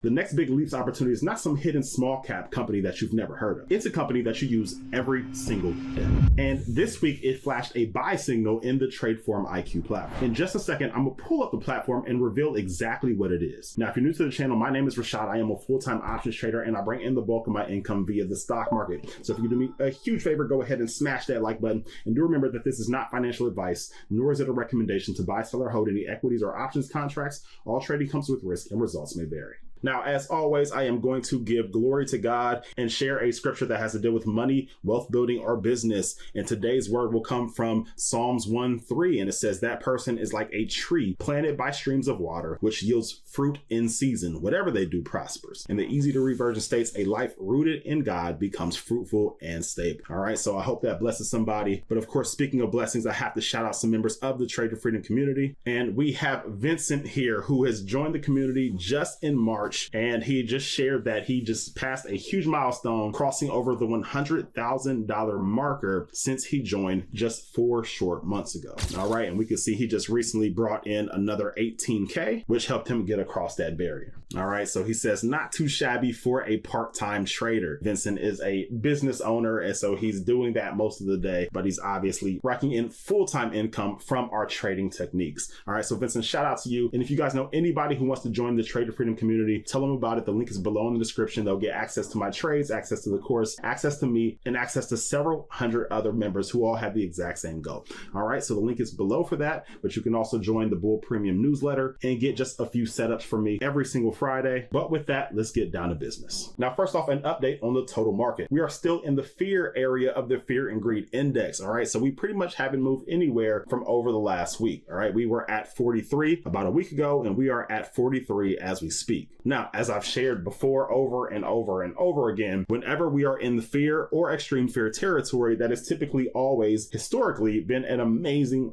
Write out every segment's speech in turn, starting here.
The next big LEAPS opportunity is not some hidden small cap company that you've never heard of. It's a company that you use every single day. And this week it flashed a buy signal in the Tradeform IQ platform. In just a second, I'm gonna pull up the platform and reveal exactly what it is. Now, if you're new to the channel, my name is Rashad. I am a full-time options trader and I bring in the bulk of my income via the stock market. So if you do me a huge favor, go ahead and smash that like button. And do remember that this is not financial advice, nor is it a recommendation to buy, sell, or hold any equities or options contracts. All trading comes with risk and results may vary. Now, as always, I am going to give glory to God and share a scripture that has to do with money, wealth building, or business. And today's word will come from Psalms 1:3. And it says, that person is like a tree planted by streams of water, which yields fruit in season. Whatever they do prospers. And the easy to read version states, a life rooted in God becomes fruitful and stable. All right, so I hope that blesses somebody. But of course, speaking of blessings, I have to shout out some members of the Trade for Freedom community. And we have Vincent here, who has joined the community just in March. And he just shared that he just passed a huge milestone, crossing over the $100,000 marker since he joined just 4 short months ago. All right, and we can see he just recently brought in another 18K, which helped him get across that barrier. All right, so he says, not too shabby for a part-time trader. Vincent is a business owner, and so he's doing that most of the day, but he's obviously racking in full-time income from our trading techniques. All right, so Vincent, shout out to you. And if you guys know anybody who wants to join the Trade for Freedom community, tell them about it. The link is below in the description. They'll get access to my trades, access to the course, access to me, and access to several hundred other members who all have the exact same goal. All right, so the link is below for that, but you can also join the Bull Premium newsletter and get just a few setups from me every single Friday. But with that, let's get down to business. Now, first off, an update on the total market. We are still in the fear area of the fear and greed index. All right, so we pretty much haven't moved anywhere from over the last week. All right, we were at 43 about a week ago, and we are at 43 as we speak. Now, as I've shared before over and over and over again, whenever we are in the fear or extreme fear territory, that is typically always historically been an amazing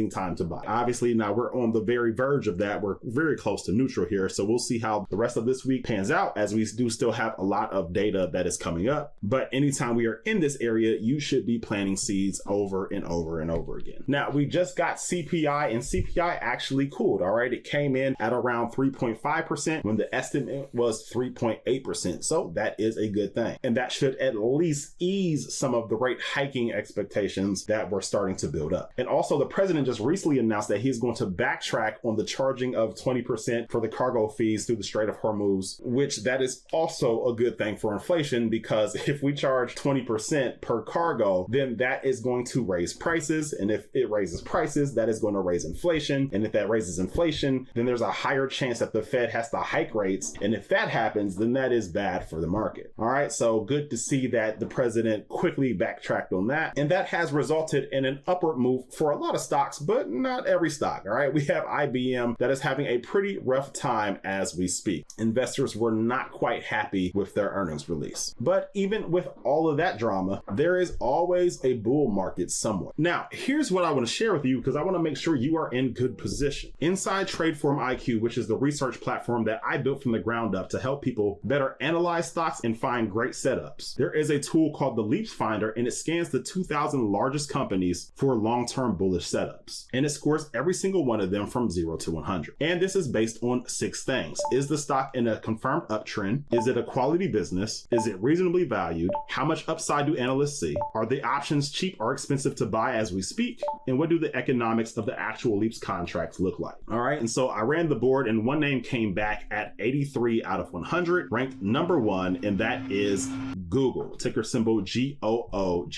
time to buy. Obviously, now we're on the very verge of that. We're very close to neutral here. So we'll see how the rest of this week pans out, as we do still have a lot of data that is coming up. But anytime we are in this area, you should be planting seeds over and over and over again. Now, we just got CPI, and CPI actually cooled. All right, it came in at around 3.5% when the estimate was 3.8%. So that is a good thing. And that should at least ease some of the rate hiking expectations that we're starting to build up. And also, the president just recently announced that he's going to backtrack on the charging of 20% for the cargo fees through the Strait of Hormuz, which that is also a good thing for inflation, because if we charge 20% per cargo, then that is going to raise prices. And if it raises prices, that is going to raise inflation. And if that raises inflation, then there's a higher chance that the Fed has to hike rates. And if that happens, then that is bad for the market. All right, so good to see that the president quickly backtracked on that. And that has resulted in an upward move for a lot of stocks, but not every stock. All right, we have IBM that is having a pretty rough time as we speak. Investors were not quite happy with their earnings release. But even with all of that drama, there is always a bull market somewhere. Now, here's what I want to share with you, because I want to make sure you are in good position. Inside Tradeform IQ, which is the research platform that I built from the ground up to help people better analyze stocks and find great setups, there is a tool called the LEAPS Finder, and it scans the 2,000 largest companies for long-term bullish setups. And it scores every single one of them from 0 to 100. And this is based on 6 things. Is the stock in a confirmed uptrend? Is it a quality business? Is it reasonably valued? How much upside do analysts see? Are the options cheap or expensive to buy as we speak? And what do the economics of the actual LEAPS contracts look like? All right, and so I ran the board, and one name came back at 83 out of 100, ranked number 1, and that is Google, ticker symbol GOOGL.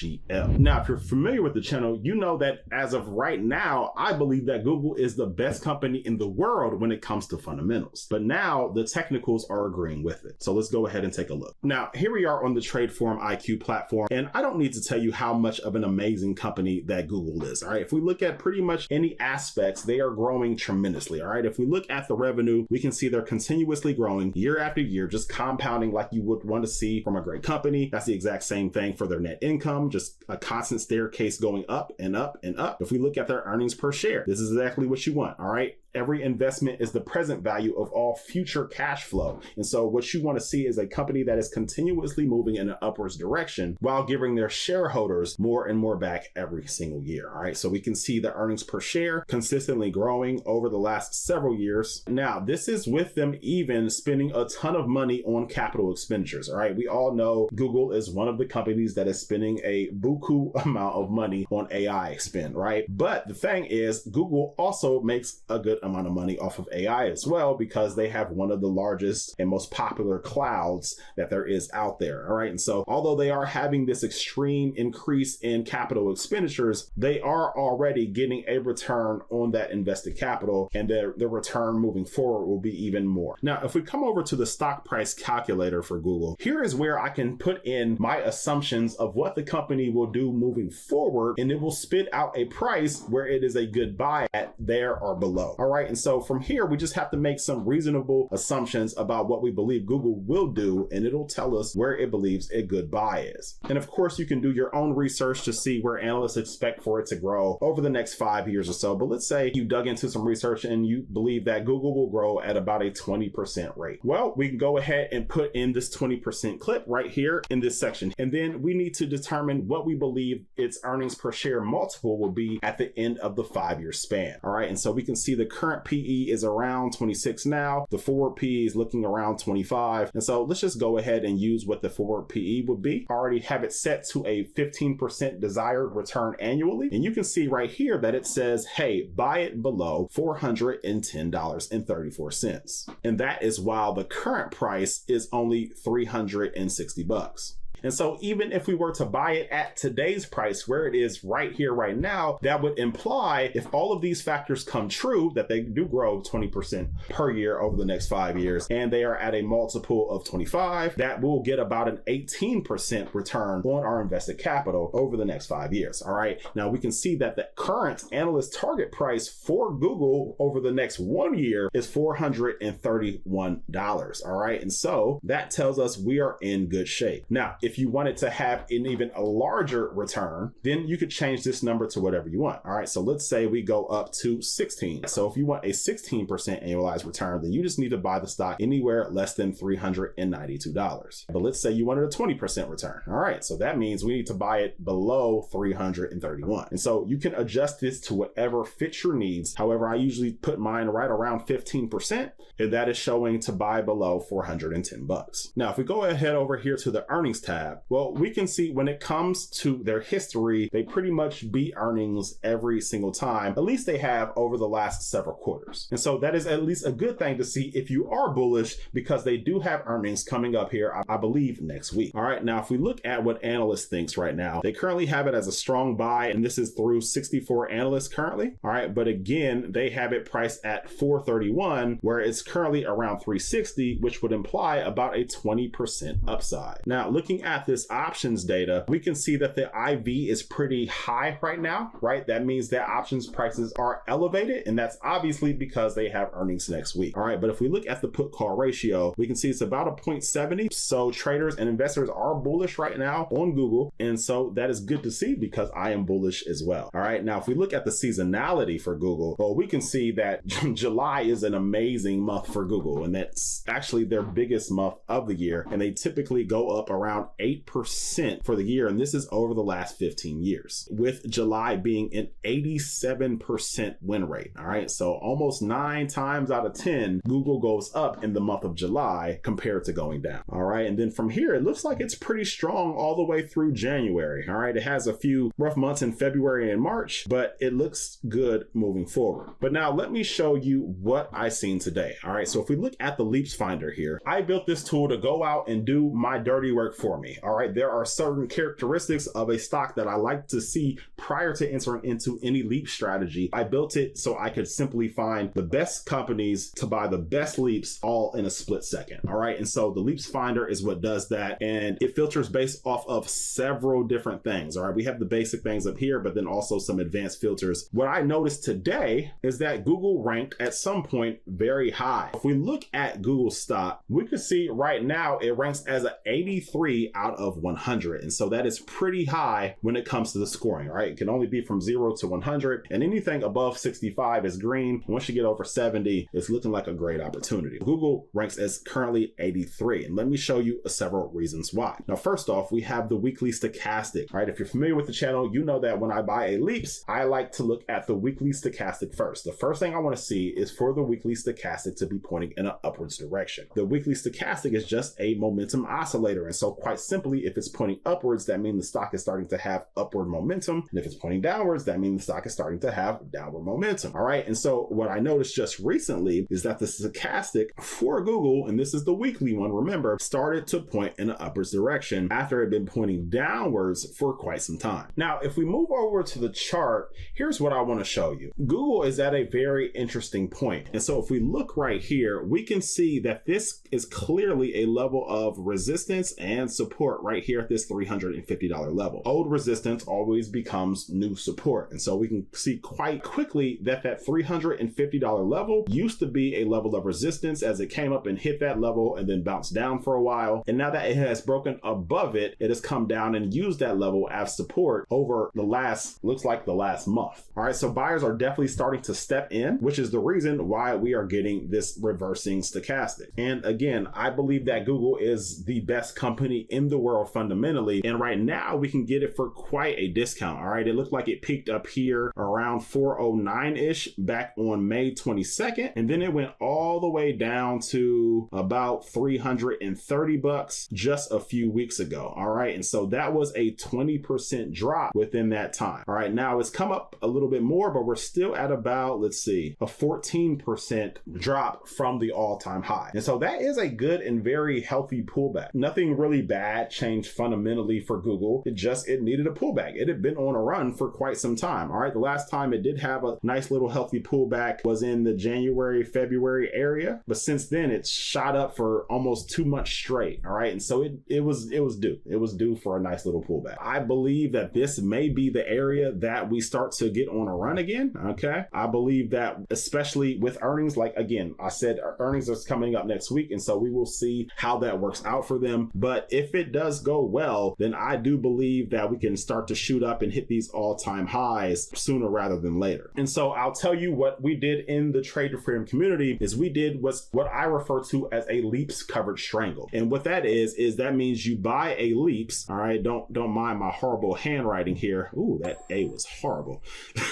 Now, if you're familiar with the channel, you know that as of right now, I believe that Google is the best company in the world when it comes to fundamentals. But now the technicals are agreeing with it. So let's go ahead and take a look. Now, here we are on the Tradeform IQ platform, and I don't need to tell you how much of an amazing company that Google is. All right, if we look at pretty much any aspects, they are growing tremendously. All right, if we look at the revenue, we can see they're continuously growing year after year, just compounding like you would want to see from a great company. That's the exact same thing for their net income, just a constant staircase going up and up and up. If we look at their earnings per share, this is exactly what you want. All right, every investment is the present value of all future cash flow. And so what you want to see is a company that is continuously moving in an upwards direction while giving their shareholders more and more back every single year. All right. So we can see the earnings per share consistently growing over the last several years. Now, this is with them even spending a ton of money on capital expenditures. All right. We all know Google is one of the companies that is spending a buku amount of money on AI spend, right? But the thing is, Google also makes a good amount of money off of AI as well, because they have one of the largest and most popular clouds that there is out there. All right. And so although they are having this extreme increase in capital expenditures, they are already getting a return on that invested capital, and the return moving forward will be even more. Now, if we come over to the stock price calculator for Google, here is where I can put in my assumptions of what the company will do moving forward, and it will spit out a price where it is a good buy at there or below. All right. And so from here, we just have to make some reasonable assumptions about what we believe Google will do, and it'll tell us where it believes a good buy is. And of course, you can do your own research to see where analysts expect for it to grow over the next 5 years or so. But let's say you dug into some research and you believe that Google will grow at about a 20% rate. Well, we can go ahead and put in this 20% clip right here in this section. And then we need to determine what we believe its earnings per share multiple will be at the end of the 5-year span. All right. And so we can see the current PE is around 26 now. The forward PE is looking around 25. And so let's just go ahead and use what the forward PE would be. I already have it set to a 15% desired return annually. And you can see right here that it says, hey, buy it below $410.34. And that is while the current price is only $360. And so even if we were to buy it at today's price, where it is right here, right now, that would imply, if all of these factors come true, that they do grow 20% per year over the next 5 years, and they are at a multiple of 25, that will get about an 18% return on our invested capital over the next 5 years. All right. Now we can see that the current analyst target price for Google over the next 1 year is $431. All right. And so that tells us we are in good shape. Now, if you wanted to have an even a larger return, then you could change this number to whatever you want. All right. So let's say we go up to 16. So if you want a 16% annualized return, then you just need to buy the stock anywhere less than $392. But let's say you wanted a 20% return. All right. So that means we need to buy it below $331. And so you can adjust this to whatever fits your needs. However, I usually put mine right around 15%, and that is showing to buy below $410. Now, if we go ahead over here to the earnings tab, well, we can see when it comes to their history, they pretty much beat earnings every single time. At least they have over the last several quarters. And so that is at least a good thing to see if you are bullish, because they do have earnings coming up here, I believe, next week. All right. Now, if we look at what analysts thinks right now, they currently have it as a strong buy, and this is through 64 analysts currently. All right. But again, they have it priced at $431, where it's currently around $360, which would imply about a 20% upside. Now, looking at this options data, we can see that the IV is pretty high right now, right? That means that options prices are elevated, and that's obviously because they have earnings next week. All right. But if we look at the put call ratio, we can see it's about a 0.70. So traders and investors are bullish right now on Google. And so that is good to see, because I am bullish as well. All right. Now, if we look at the seasonality for Google, well, we can see that July is an amazing month for Google, and that's actually their biggest month of the year. And they typically go up around 8% for the year. And this is over the last 15 years, with July being an 87% win rate. All right. So almost 9 times out of 10, Google goes up in the month of July compared to going down. All right. And then from here, it looks like it's pretty strong all the way through January. All right. It has a few rough months in February and March, but it looks good moving forward. But now let me show you what I've seen today. All right. So if we look at the LEAPS Finder here, I built this tool to go out and do my dirty work for me. All right. There are certain characteristics of a stock that I like to see prior to entering into any LEAPS strategy. I built it so I could simply find the best companies to buy the best LEAPS all in a split second. All right. And so the LEAPS Finder is what does that. And it filters based off of several different things. All right. We have the basic things up here, but then also some advanced filters. What I noticed today is that Google ranked at some point very high. If we look at Google stock, we could see right now it ranks as an 83 out of 100. And so that is pretty high when it comes to the scoring, right? It can only be from 0 to 100, and anything above 65 is green. Once you get over 70, it's looking like a great opportunity. Google ranks as currently 83, and let me show you several reasons why. Now, first off, we have the weekly stochastic, right? If you're familiar with the channel, you know that when I buy a LEAPS, I like to look at the weekly stochastic first. The first thing I want to see is for the weekly stochastic to be pointing in an upwards direction. The weekly stochastic is just a momentum oscillator, and so quite simply, if it's pointing upwards, that means the stock is starting to have upward momentum, and if it's pointing downwards, that means the stock is starting to have downward momentum. All right, and so what I noticed just recently is that the stochastic for Google, and this is the weekly one, remember, started to point in an upwards direction after it had been pointing downwards for quite some time. Now, if we move over to the chart, here's what I want to show you. Google is at a very interesting point. And so if we look right here, we can see that this is clearly a level of resistance and support right here at this $350 level. Old resistance always becomes new support. And so we can see quite quickly that that $350 level used to be a level of resistance as it came up and hit that level and then bounced down for a while. And now that it has broken above it, it has come down and used that level as support over the last, looks like the last month. All right, so buyers are definitely starting to step in, which is the reason why we are getting this reversing stochastic. And again, I believe that Google is the best company in the world fundamentally. And right now we can get it for quite a discount. All right, it looked like it peaked up here around 409-ish back on May 22nd. And then it went all the way down to about 330 bucks just a few weeks ago. All right, and so that was a 20% drop within that time. All right, now it's come up a little bit more, but we're still at about, let's see, a 14% drop from the all-time high. And so that is a good and very healthy pullback. Nothing really bad changed fundamentally for Google. It needed a pullback. It had been on a run for quite some time. All right, the last time it did have a nice little healthy pullback was in the January, February area, but since then it's shot up for almost 2 months straight. All right, and so it was due. It was due for a nice little pullback. I believe that this may be the area that we start to get on a run again. Okay, I believe that especially with earnings, like again, I said earnings are coming up next week, and so we will see how that works out for them. But if it does go well, then I do believe that we can start to shoot up and hit these all-time highs sooner rather than later. And so I'll tell you what we did in the Trade to Freedom community is we did what I refer to as a LEAPS covered strangle. And what that is that means you buy a LEAPS. All right, don't mind my horrible handwriting here. Ooh, that A was horrible.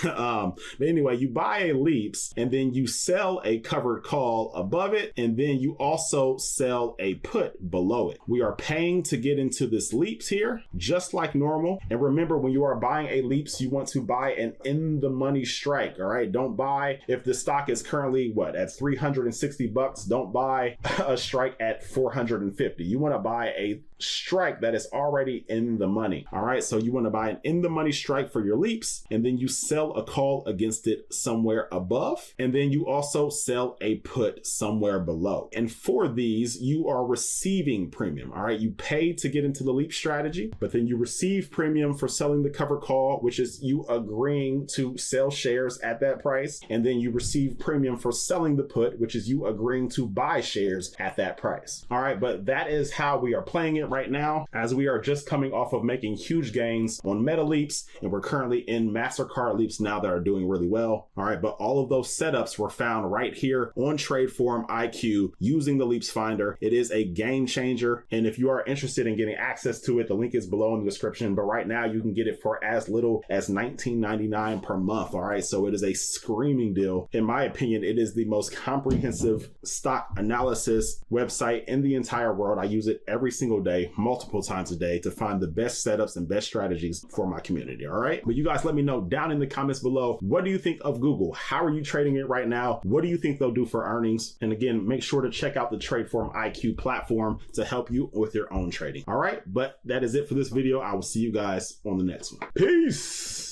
But anyway, you buy a LEAPS and then you sell a covered call above it, and then you also sell a put below it. We are paying to get into this LEAPS here, just like normal. And remember, when you are buying a LEAPS, you want to buy an in the money strike. All right, don't buy if the stock is currently at 360 bucks. Don't buy a strike at 450. You want to buy a strike that is already in the money. All right, so you want to buy an in the money strike for your LEAPS, and then you sell a call against it somewhere above, and then you also sell a put somewhere below. And for these, you are receiving premium. All right, you pay to get into the LEAPS strategy, but then you receive premium for selling the cover call, which is you agreeing to sell shares at that price, and then you receive premium for selling the put, which is you agreeing to buy shares at that price. All right, but that is how we are playing it right now, as we are just coming off of making huge gains on Meta LEAPS, and we're currently in MasterCard LEAPS now that are doing really well. All right, but all of those setups were found right here on Trade Forum IQ using the LEAPS Finder. It is a game changer, and if you are interested in getting access to it, the link is below in the description, but right now you can get it for as little as $19.99 per month. All right, so it is a screaming deal. In my opinion, it is the most comprehensive stock analysis website in the entire world. I use it every single day, multiple times a day, to find the best setups and best strategies for my community. All right, but you guys let me know down in the comments below, what do you think of Google? How are you trading it right now? What do you think they'll do for earnings? And again, make sure to check out the Trade Forum IQ platform to help you with your own trading. All right, but that is it for this video. I will see you guys on the next one. Peace.